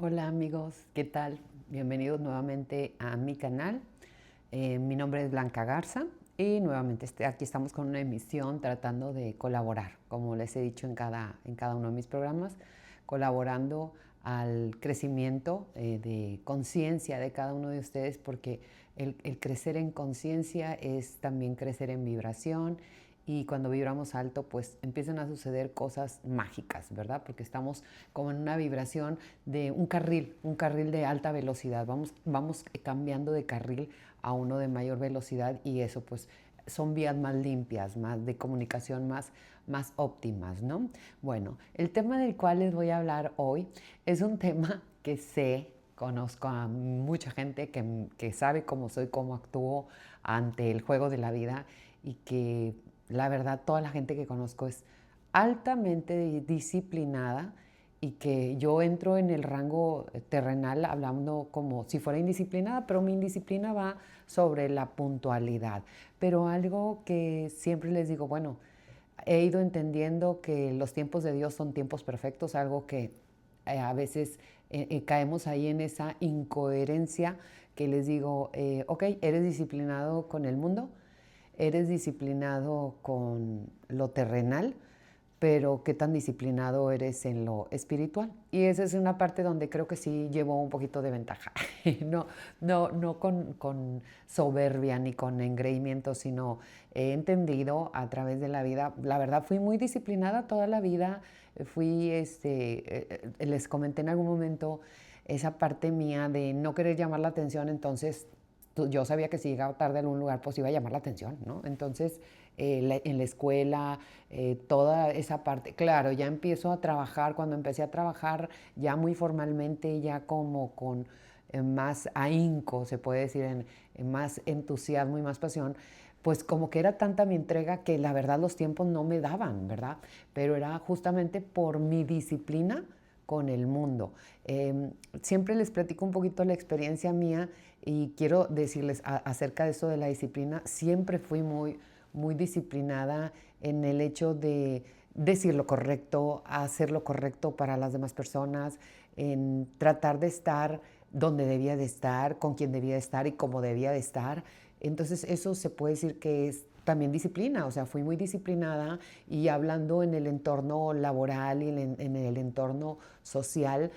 Hola amigos, ¿qué tal? Bienvenidos nuevamente a mi canal. Mi nombre es Blanca Garza y nuevamente aquí estamos con una emisión tratando de colaborar, como les he dicho en cada uno de mis programas, colaborando al crecimiento de conciencia de cada uno de ustedes, porque el crecer en conciencia es también crecer en vibración, y cuando vibramos alto pues empiezan a suceder cosas mágicas, ¿verdad? Porque estamos como en una vibración de un carril de alta velocidad, vamos cambiando de carril a uno de mayor velocidad, y eso pues son vías más limpias, más de comunicación más óptimas, ¿no? Bueno, el tema del cual les voy a hablar hoy es un tema que conozco a mucha gente que sabe cómo soy, cómo actúo ante el juego de la vida, y que la verdad toda la gente que conozco es altamente disciplinada, y que yo entro en el rango terrenal hablando como si fuera indisciplinada, pero mi indisciplina va sobre la puntualidad. Pero algo que siempre les digo, bueno, he ido entendiendo que los tiempos de Dios son tiempos perfectos, algo que a veces caemos ahí en esa incoherencia, que les digo, ok, eres disciplinado con el mundo, eres disciplinado con lo terrenal, pero qué tan disciplinado eres en lo espiritual. Y esa es una parte donde creo que sí llevo un poquito de ventaja. No, no con soberbia ni con engreimiento, sino he entendido a través de la vida. La verdad, fui muy disciplinada toda la vida. Les comenté en algún momento esa parte mía de no querer llamar la atención. Entonces yo sabía que si llegaba tarde a algún lugar pues iba a llamar la atención, ¿no? Entonces en la escuela, toda esa parte, claro, ya empiezo a trabajar. Cuando empecé a trabajar ya muy formalmente, ya como con más ahínco, se puede decir, en más entusiasmo y más pasión, pues como que era tanta mi entrega que la verdad los tiempos no me daban, ¿verdad? Pero era justamente por mi disciplina con el mundo. Siempre les platico un poquito la experiencia mía, y quiero decirles acerca de eso de la disciplina. Siempre fui muy disciplinada en el hecho de decir lo correcto, hacer lo correcto para las demás personas, en tratar de estar donde debía de estar, con quien debía de estar y cómo debía de estar. Entonces eso se puede decir que es también disciplina. O sea, fui muy disciplinada, y hablando en el entorno laboral y en el entorno social,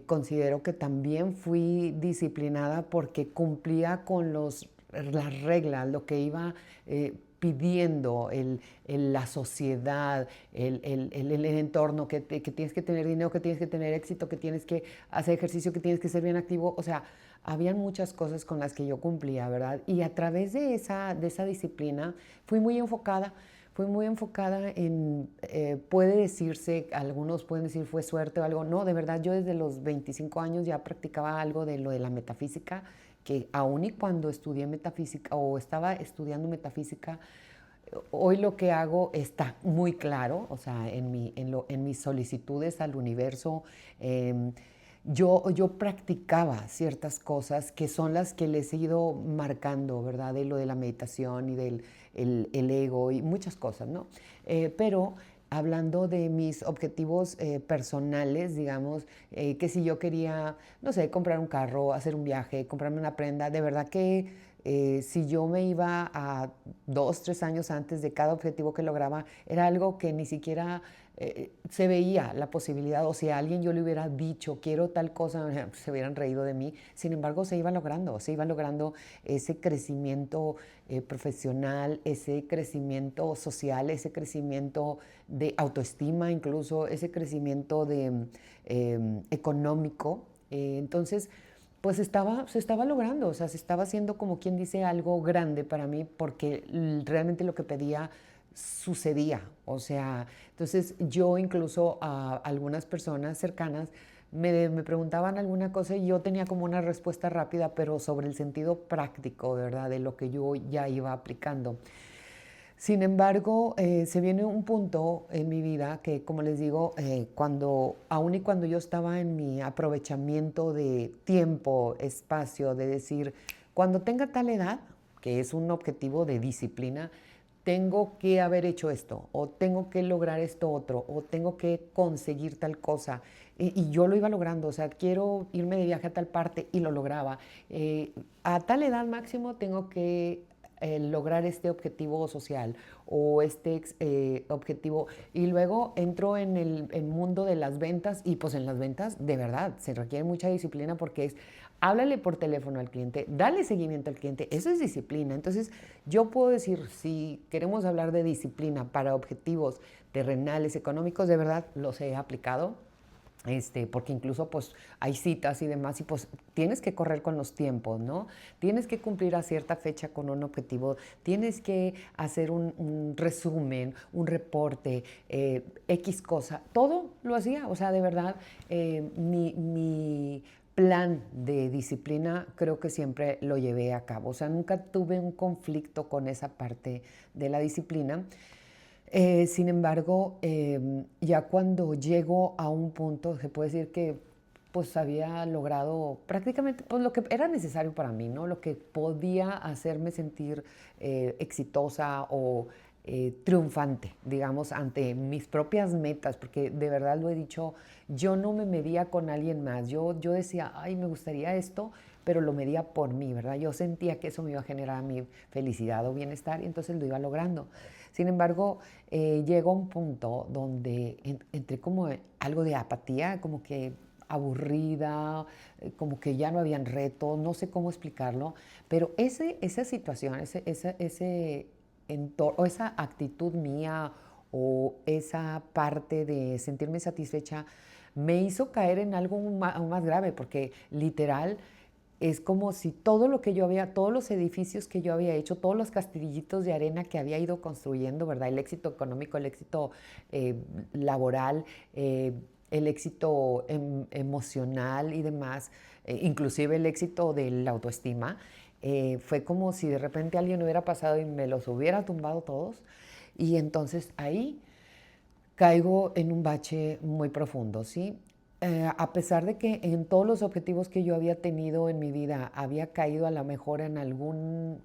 considero que también fui disciplinada porque cumplía con las reglas, lo que iba pidiendo la sociedad, el entorno, que tienes que tener dinero, que tienes que tener éxito, que tienes que hacer ejercicio, que tienes que ser bien activo. O sea, habían muchas cosas con las que yo cumplía, ¿verdad? Y a través de esa disciplina fui muy enfocada en, puede decirse, algunos pueden decir fue suerte o algo. No, de verdad, yo desde los 25 años ya practicaba algo de lo de la metafísica, que aun y cuando estudié metafísica o estaba estudiando metafísica, hoy lo que hago está muy claro. O sea, en mis solicitudes al universo, eh, yo practicaba ciertas cosas que son las que les he ido marcando, ¿verdad? De lo de la meditación y del el ego y muchas cosas, ¿no? Pero hablando de mis objetivos personales, digamos, que si yo quería, no sé, comprar un carro, hacer un viaje, comprarme una prenda, de verdad que si yo me iba a 2, 3 años antes de cada objetivo que lograba, era algo que ni siquiera se veía la posibilidad. O si a alguien yo le hubiera dicho quiero tal cosa, se hubieran reído de mí. Sin embargo, se iba logrando ese crecimiento profesional, ese crecimiento social, ese crecimiento de autoestima, incluso ese crecimiento económico. Entonces, pues se estaba logrando. O sea, se estaba haciendo, como quien dice, algo grande para mí, porque realmente lo que pedía sucedía. O sea, entonces yo incluso a algunas personas cercanas me preguntaban alguna cosa, y yo tenía como una respuesta rápida, pero sobre el sentido práctico, ¿verdad? De lo que yo ya iba aplicando. Sin embargo, se viene un punto en mi vida que, como les digo, aun y cuando yo estaba en mi aprovechamiento de tiempo, espacio, de decir, cuando tenga tal edad, que es un objetivo de disciplina, tengo que haber hecho esto, o tengo que lograr esto otro, o tengo que conseguir tal cosa. Y yo lo iba logrando, o sea, quiero irme de viaje a tal parte y lo lograba. A tal edad máximo tengo que lograr este objetivo social o este objetivo. Y luego entro en el mundo de las ventas y pues en las ventas de verdad se requiere mucha disciplina porque es háblale por teléfono al cliente, dale seguimiento al cliente, eso es disciplina. Entonces yo puedo decir, si queremos hablar de disciplina para objetivos terrenales, económicos, de verdad los he aplicado, porque incluso pues hay citas y demás y pues tienes que correr con los tiempos, ¿no? Tienes que cumplir a cierta fecha con un objetivo, tienes que hacer un resumen, un reporte, X cosa, todo lo hacía, o sea, de verdad, mi plan de disciplina creo que siempre lo llevé a cabo, o sea, nunca tuve un conflicto con esa parte de la disciplina. Sin embargo, ya cuando llego a un punto, se puede decir que pues había logrado prácticamente pues, lo que era necesario para mí, ¿no? Lo que podía hacerme sentir exitosa o triunfante, digamos, ante mis propias metas, porque de verdad lo he dicho, yo no me medía con alguien más, yo decía, ay, me gustaría esto, pero lo medía por mí, ¿verdad? Yo sentía que eso me iba a generar mi felicidad o bienestar y entonces lo iba logrando. Sin embargo, llegó un punto donde entré como algo de apatía, como que aburrida, como que ya no habían retos, no sé cómo explicarlo, pero esa situación, ese entorno, o esa actitud mía o esa parte de sentirme satisfecha me hizo caer en algo aún más grave, porque literal es como si todo lo que yo había, todos los edificios que yo había hecho, todos los castillitos de arena que había ido construyendo, ¿verdad? El éxito económico, el éxito eh, laboral, el éxito emocional y demás, inclusive el éxito de la autoestima, fue como si de repente alguien hubiera pasado y me los hubiera tumbado todos. Y entonces ahí caigo en un bache muy profundo, ¿sí? A pesar de que en todos los objetivos que yo había tenido en mi vida había caído a lo mejor en algún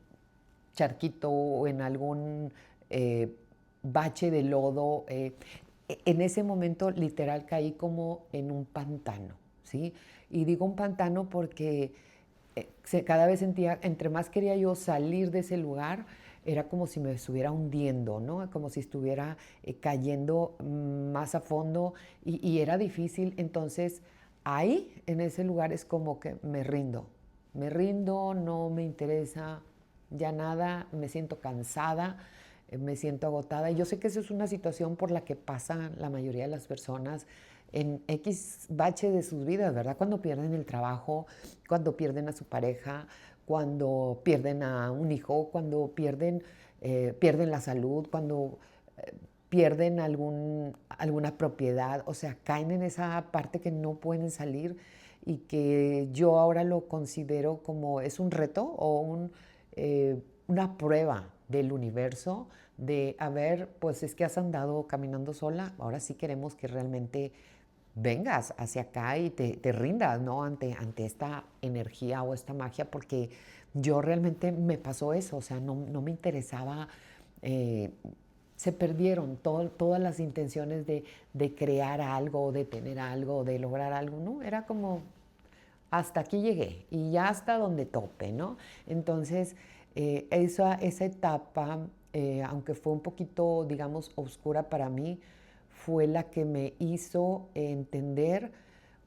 charquito o en algún eh, bache de lodo, en ese momento literal caí como en un pantano, ¿sí? Y digo un pantano porque cada vez sentía, entre más quería yo salir de ese lugar, era como si me estuviera hundiendo, ¿no? Como si estuviera cayendo más a fondo y era difícil. Entonces, ahí, en ese lugar, es como que me rindo, no me interesa ya nada, me siento cansada, me siento agotada. Y yo sé que eso es una situación por la que pasa la mayoría de las personas en X bache de sus vidas, ¿verdad? Cuando pierden el trabajo, cuando pierden a su pareja, cuando pierden a un hijo, cuando pierden la salud, cuando pierden alguna propiedad, o sea, caen en esa parte que no pueden salir y que yo ahora lo considero como es un reto o una prueba del universo de, a ver, pues es que has andado caminando sola, ahora sí queremos que realmente vengas hacia acá y te rindas, ¿no? Ante esta energía o esta magia, porque yo realmente me pasó eso, o sea, no me interesaba, eh, se perdieron todas las intenciones de crear algo, de tener algo, de lograr algo, ¿no? Era como, hasta aquí llegué y ya hasta donde tope, ¿no? Entonces, esa etapa, aunque fue un poquito, digamos, oscura para mí, fue la que me hizo entender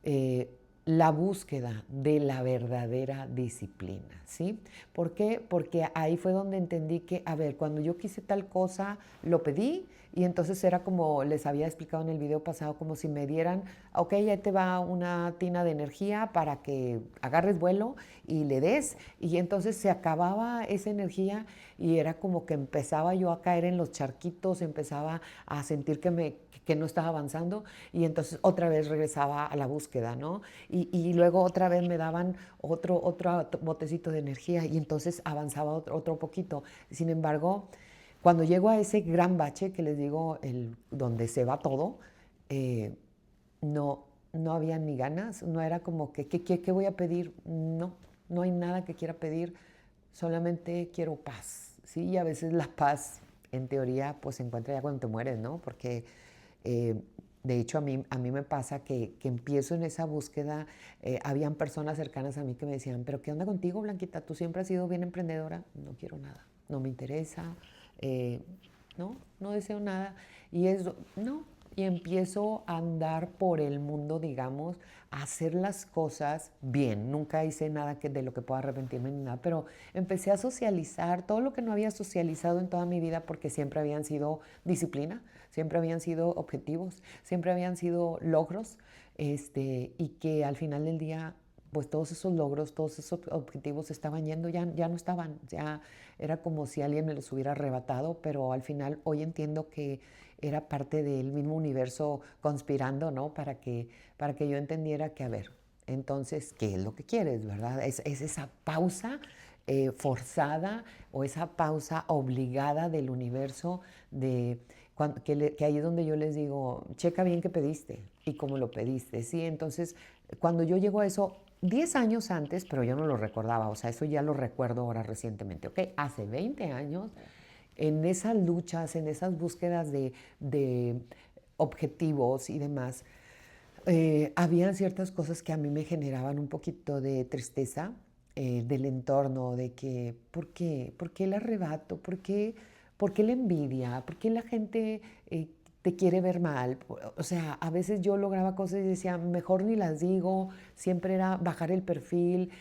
eh, la búsqueda de la verdadera disciplina, ¿sí? ¿Por qué? Porque ahí fue donde entendí que, a ver, cuando yo quise tal cosa, lo pedí y entonces era como les había explicado en el video pasado, como si me dieran, ok, ya te va una tina de energía para que agarres vuelo y le des, y entonces se acababa esa energía y era como que empezaba yo a caer en los charquitos, empezaba a sentir que no estaba avanzando y entonces otra vez regresaba a la búsqueda, ¿no? Y luego otra vez me daban otro botecito de energía y entonces avanzaba otro poquito. Sin embargo, cuando llego a ese gran bache que les digo, donde se va todo, eh, no, no había ni ganas, no era como que, ¿qué voy a pedir? No, no hay nada que quiera pedir, solamente quiero paz, ¿sí? Y a veces la paz en teoría pues se encuentra ya cuando te mueres, ¿no? Porque eh, de hecho a mí me pasa que empiezo en esa búsqueda, habían personas cercanas a mí que me decían, pero ¿qué onda contigo, Blanquita? Tú siempre has sido bien emprendedora. No quiero nada, no me interesa, eh, no, no deseo nada. Y eso, no, y empiezo a andar por el mundo, digamos, a hacer las cosas bien. Nunca hice nada de lo que pueda arrepentirme ni nada, pero empecé a socializar todo lo que no había socializado en toda mi vida porque siempre habían sido disciplina, siempre habían sido objetivos, siempre habían sido logros, y que al final del día pues todos esos logros, todos esos objetivos estaban yendo, ya no estaban, ya era como si alguien me los hubiera arrebatado, pero al final hoy entiendo que era parte del mismo universo conspirando, ¿no? Para que yo entendiera que, a ver, entonces, ¿qué es lo que quieres, verdad? Es esa pausa forzada o esa pausa obligada del universo de que ahí es donde yo les digo, checa bien qué pediste y cómo lo pediste, ¿sí? Entonces, cuando yo llego a eso, 10 años antes, pero yo no lo recordaba, o sea, eso ya lo recuerdo ahora recientemente, ¿ok? Hace 20 años, en esas luchas, en esas búsquedas de objetivos y demás, habían ciertas cosas que a mí me generaban un poquito de tristeza del entorno, de que, ¿por qué? ¿Por qué el arrebato? ¿Por qué la envidia? ¿Por qué la gente te quiere ver mal? O sea, a veces yo lograba cosas y decía, mejor ni las digo, siempre era bajar el perfil,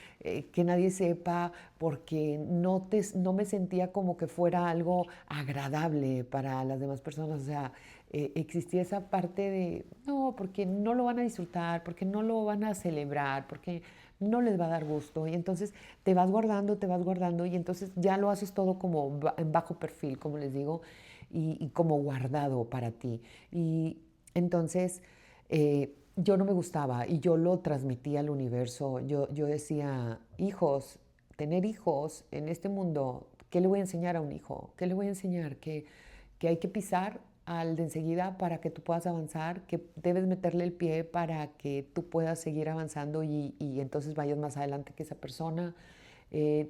que nadie sepa, porque no me sentía como que fuera algo agradable para las demás personas. O sea, existía esa parte de, no, porque no lo van a disfrutar, porque no lo van a celebrar, porque no les va a dar gusto. Y entonces te vas guardando y entonces ya lo haces todo como en bajo perfil, como les digo, y como guardado para ti. Y entonces yo no me gustaba y yo lo transmitía al universo. Yo decía, hijos, tener hijos en este mundo, ¿qué le voy a enseñar a un hijo? ¿Qué le voy a enseñar? Que hay que pisar al de enseguida para que tú puedas avanzar, que debes meterle el pie para que tú puedas seguir avanzando y entonces vayas más adelante que esa persona.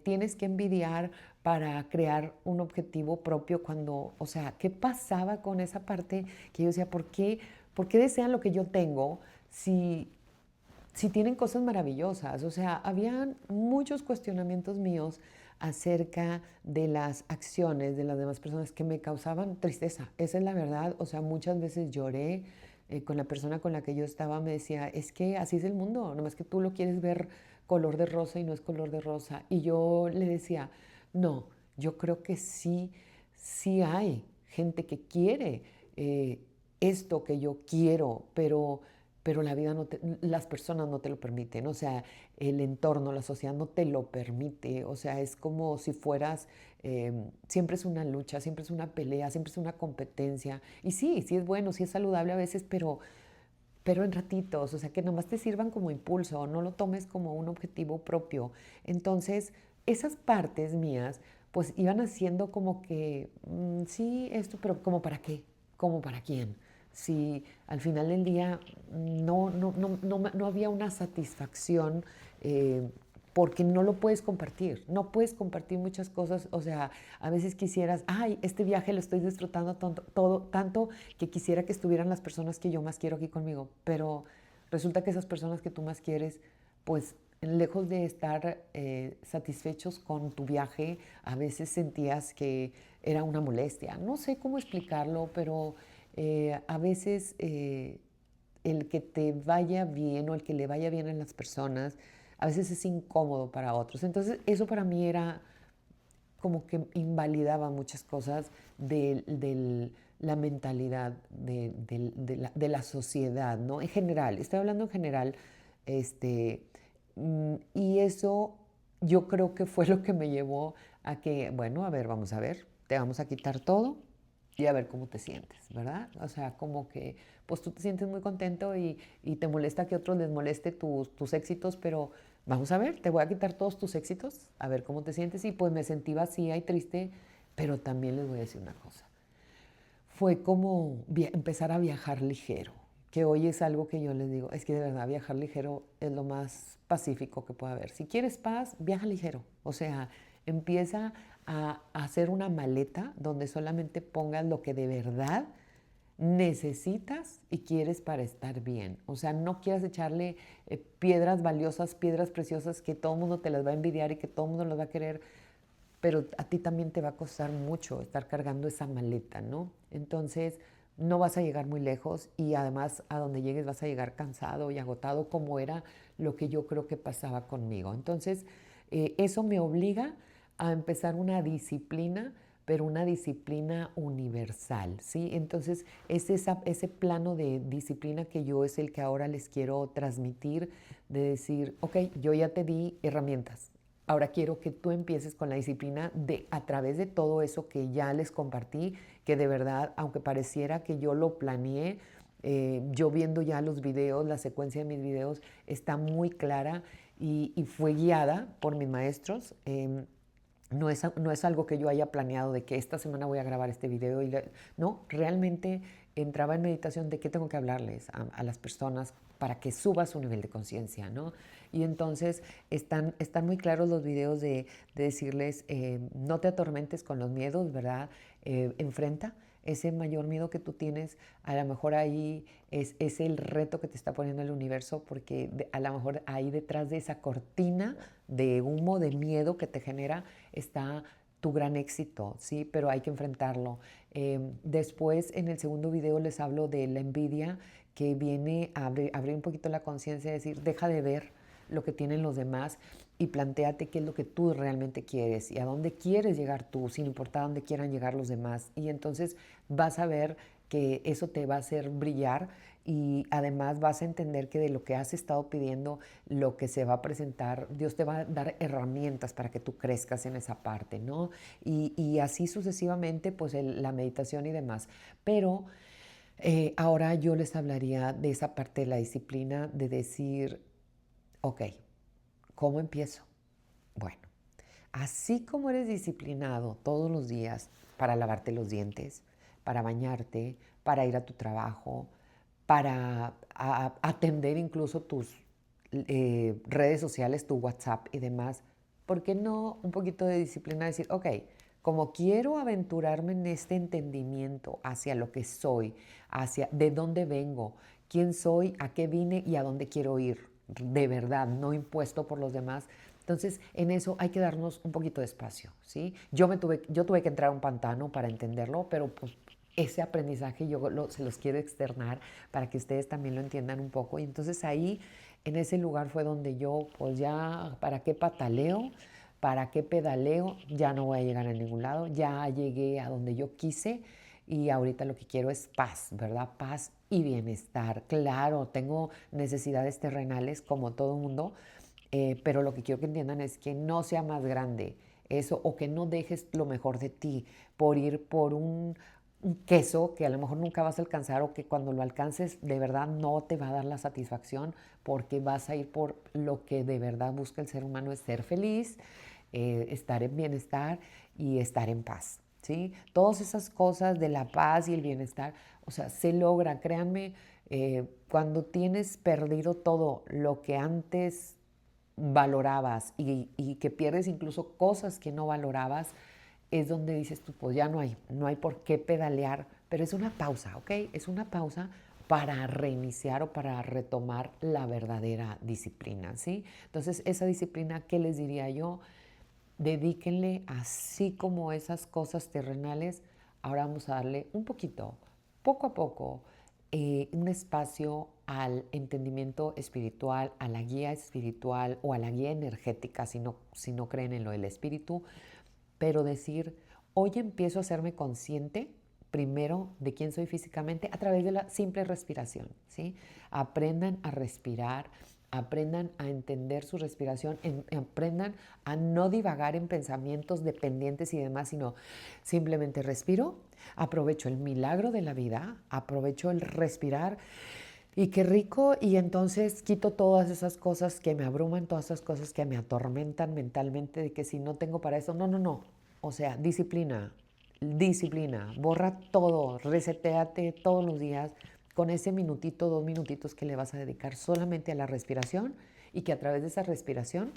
Tienes que envidiar para crear un objetivo propio cuando, o sea, ¿qué pasaba con esa parte que yo decía, ¿por qué desean lo que yo tengo si tienen cosas maravillosas? O sea, habían muchos cuestionamientos míos acerca de las acciones de las demás personas que me causaban tristeza. Esa es la verdad. O sea, muchas veces lloré con la persona con la que yo estaba. Me decía, es que así es el mundo, nomás que tú lo quieres ver color de rosa y no es color de rosa. Y yo le decía, no, yo creo que sí, sí hay gente que quiere eh, esto que yo quiero, pero la vida las personas no te lo permiten, o sea, el entorno, la sociedad no te lo permite, o sea, es como si fueras, siempre es una lucha, siempre es una pelea, siempre es una competencia, y sí, sí es bueno, sí es saludable a veces, pero en ratitos, o sea, que nomás te sirvan como impulso, no lo tomes como un objetivo propio. Entonces, esas partes mías, pues iban haciendo como que, sí, esto, pero ¿como para qué? ¿Como para quién? Si al final del día no había una satisfacción porque no lo puedes compartir, no puedes compartir muchas cosas, o sea, a veces quisieras, ay, este viaje lo estoy disfrutando tanto que quisiera que estuvieran las personas que yo más quiero aquí conmigo, pero resulta que esas personas que tú más quieres, pues lejos de estar satisfechos con tu viaje, a veces sentías que era una molestia. No sé cómo explicarlo, pero a veces el que te vaya bien o el que le vaya bien a las personas, a veces es incómodo para otros. Entonces eso para mí era como que invalidaba muchas cosas de la mentalidad de la sociedad, ¿no? En general, estoy hablando en general, este, y eso yo creo que fue lo que me llevó a que, bueno, a ver, vamos a ver, te vamos a quitar todo y a ver cómo te sientes, ¿verdad? O sea, como que, pues tú te sientes muy contento y te molesta que a otros les moleste tus éxitos, pero vamos a ver, te voy a quitar todos tus éxitos, a ver cómo te sientes. Y pues me sentí vacía y triste, pero también les voy a decir una cosa. Fue como empezar a viajar ligero, que hoy es algo que yo les digo, es que de verdad viajar ligero es lo más pacífico que puede haber. Si quieres paz, viaja ligero. O sea, Empieza a hacer una maleta donde solamente pongas lo que de verdad necesitas y quieres para estar bien. O sea, no quieras echarle piedras valiosas, piedras preciosas que todo el mundo te las va a envidiar y que todo el mundo las va a querer, pero a ti también te va a costar mucho estar cargando esa maleta, ¿no? Entonces, no vas a llegar muy lejos y además a donde llegues vas a llegar cansado y agotado, como era lo que yo creo que pasaba conmigo. Entonces, eso me obliga a empezar una disciplina, pero una disciplina universal, ¿sí? Entonces, ese plano de disciplina que yo es el que ahora les quiero transmitir, de decir, ok, yo ya te di herramientas, ahora quiero que tú empieces con la disciplina de a través de todo eso que ya les compartí, que de verdad, aunque pareciera que yo lo planeé, yo viendo ya los videos, la secuencia de mis videos está muy clara y fue guiada por mis maestros. No es algo que yo haya planeado de que esta semana voy a grabar este video. No, realmente entraba en meditación de qué tengo que hablarles a las personas para que suba su nivel de conciencia, ¿no? Y entonces están muy claros los videos de decirles, no te atormentes con los miedos, ¿verdad? Enfrenta ese mayor miedo que tú tienes, a lo mejor ahí es el reto que te está poniendo el universo, porque a lo mejor ahí detrás de esa cortina de humo, de miedo que te genera, está tu gran éxito, ¿sí? Pero hay que enfrentarlo. Después, en el segundo video, les hablo de la envidia, que viene a abrir un poquito la conciencia, decir, deja de ver lo que tienen los demás y plantéate qué es lo que tú realmente quieres y a dónde quieres llegar tú, sin importar a dónde quieran llegar los demás. Y entonces vas a ver que eso te va a hacer brillar y además vas a entender que de lo que has estado pidiendo, lo que se va a presentar, Dios te va a dar herramientas para que tú crezcas en esa parte, ¿no? Y así sucesivamente, pues la meditación y demás. Pero ahora yo les hablaría de esa parte de la disciplina, de decir, ok, ¿cómo empiezo? Bueno, así como eres disciplinado todos los días para lavarte los dientes, para bañarte, para ir a tu trabajo, para atender incluso tus redes sociales, tu WhatsApp y demás, ¿por qué no un poquito de disciplina? Decir, ok, como quiero aventurarme en este entendimiento hacia lo que soy, hacia de dónde vengo, quién soy, a qué vine y a dónde quiero ir, de verdad, no impuesto por los demás. Entonces, en eso hay que darnos un poquito de espacio, ¿sí? Yo tuve que entrar a un pantano para entenderlo, pero pues ese aprendizaje se los quiero externar para que ustedes también lo entiendan un poco. Y entonces ahí, en ese lugar fue donde yo, pues ya, ¿para qué pataleo? ¿Para qué pedaleo? Ya no voy a llegar a ningún lado, ya llegué a donde yo quise y ahorita lo que quiero es paz, ¿verdad? Paz y bienestar. Claro, tengo necesidades terrenales como todo mundo, pero lo que quiero que entiendan es que no sea más grande eso o que no dejes lo mejor de ti por ir por un queso que a lo mejor nunca vas a alcanzar o que cuando lo alcances de verdad no te va a dar la satisfacción porque vas a ir por lo que de verdad busca el ser humano, es ser feliz, estar en bienestar y estar en paz, ¿sí? Todas esas cosas de la paz y el bienestar, o sea, se logra, créanme, cuando tienes perdido todo lo que antes valorabas y que pierdes incluso cosas que no valorabas, es donde dices tú, pues ya no hay por qué pedalear, pero es una pausa, ¿ok? Es una pausa para reiniciar o para retomar la verdadera disciplina, ¿sí? Entonces, esa disciplina, ¿qué les diría yo? Dedíquenle, así como esas cosas terrenales, ahora vamos a darle un poquito, poco a poco, un espacio al entendimiento espiritual, a la guía espiritual o a la guía energética, si no creen en lo del espíritu, pero decir, hoy empiezo a hacerme consciente primero de quién soy físicamente a través de la simple respiración, ¿sí? Aprendan a respirar, aprendan a entender su respiración, aprendan a no divagar en pensamientos dependientes y demás, sino simplemente respiro, aprovecho el milagro de la vida, aprovecho el respirar y qué rico, y entonces quito todas esas cosas que me abruman, todas esas cosas que me atormentan mentalmente, de que si no tengo para eso, no. O sea, disciplina, disciplina, borra todo, resetéate todos los días con ese minutito, 2 minutitos que le vas a dedicar solamente a la respiración y que a través de esa respiración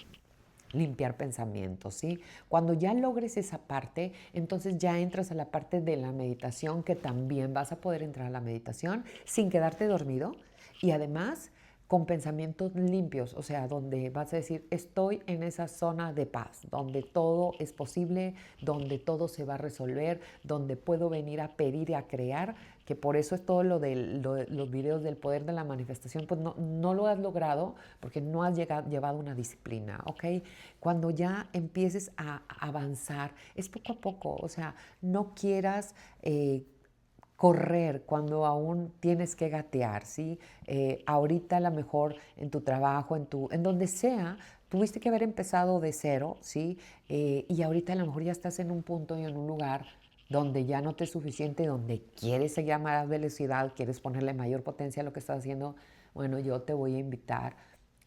limpiar pensamientos, ¿sí? Cuando ya logres esa parte, entonces ya entras a la parte de la meditación, que también vas a poder entrar a la meditación sin quedarte dormido y además con pensamientos limpios, o sea, donde vas a decir, estoy en esa zona de paz, donde todo es posible, donde todo se va a resolver, donde puedo venir a pedir y a crear, que por eso es todo de los videos del poder de la manifestación, pues no lo has logrado porque no has llevado una disciplina, ¿ok? Cuando ya empieces a avanzar, es poco a poco, o sea, no quieras correr cuando aún tienes que gatear, ¿sí? Ahorita a lo mejor en tu trabajo, en donde sea, tuviste que haber empezado de cero, ¿sí? Y ahorita a lo mejor ya estás en un punto y en un lugar donde ya no te es suficiente, donde quieres seguir a más velocidad, quieres ponerle mayor potencia a lo que estás haciendo. Bueno, yo te voy a invitar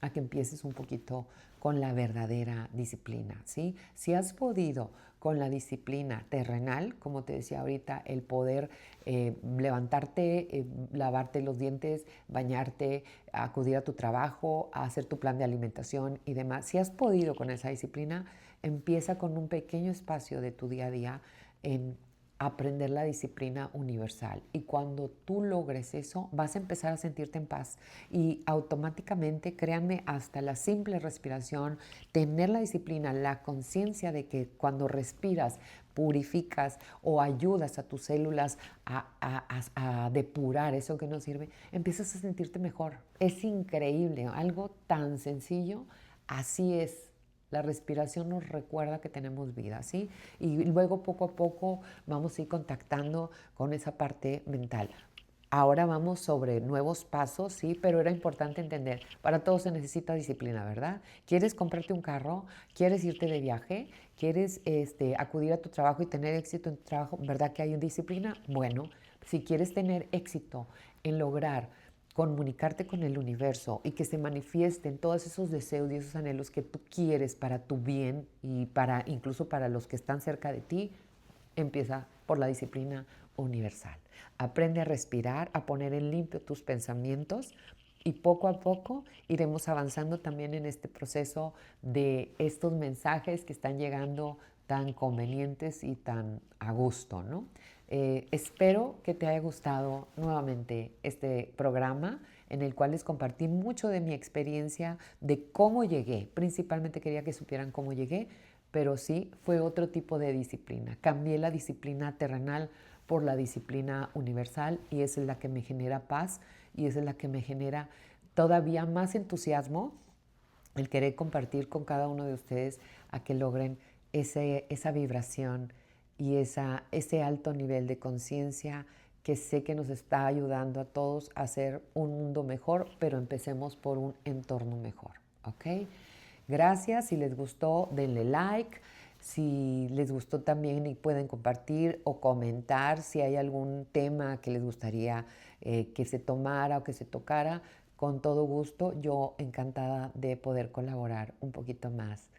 a que empieces un poquito con la verdadera disciplina, ¿sí? Si has podido con la disciplina terrenal, como te decía ahorita, el poder levantarte, lavarte los dientes, bañarte, acudir a tu trabajo, a hacer tu plan de alimentación y demás, si has podido con esa disciplina, empieza con un pequeño espacio de tu día a día en aprender la disciplina universal. Y cuando tú logres eso, vas a empezar a sentirte en paz. Y automáticamente, créanme, hasta la simple respiración, tener la disciplina, la conciencia de que cuando respiras, purificas o ayudas a tus células a depurar eso que no sirve, empiezas a sentirte mejor. Es increíble, algo tan sencillo, así es. La respiración nos recuerda que tenemos vida, ¿sí? Y luego poco a poco vamos a ir contactando con esa parte mental. Ahora vamos sobre nuevos pasos, sí, pero era importante entender, para todo se necesita disciplina, ¿verdad? ¿Quieres comprarte un carro? ¿Quieres irte de viaje? ¿Quieres acudir a tu trabajo y tener éxito en tu trabajo? ¿Verdad que hay disciplina? Bueno, si quieres tener éxito en lograr comunicarte con el universo y que se manifiesten todos esos deseos y esos anhelos que tú quieres para tu bien y para incluso para los que están cerca de ti, empieza por la disciplina universal. Aprende a respirar, a poner en limpio tus pensamientos y poco a poco iremos avanzando también en este proceso de estos mensajes que están llegando tan convenientes y tan a gusto, ¿no? Espero que te haya gustado nuevamente este programa en el cual les compartí mucho de mi experiencia, de cómo llegué. Principalmente quería que supieran cómo llegué, pero sí fue otro tipo de disciplina. Cambié la disciplina terrenal por la disciplina universal y esa es la que me genera paz y esa es la que me genera todavía más entusiasmo el querer compartir con cada uno de ustedes a que logren esa vibración y ese alto nivel de conciencia que sé que nos está ayudando a todos a hacer un mundo mejor, pero empecemos por un entorno mejor, ¿ok? Gracias, si les gustó, denle like. Si les gustó también y pueden compartir o comentar si hay algún tema que les gustaría que se tomara o que se tocara, con todo gusto, yo encantada de poder colaborar un poquito más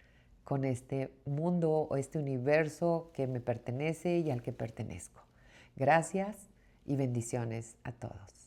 con este mundo o este universo que me pertenece y al que pertenezco. Gracias y bendiciones a todos.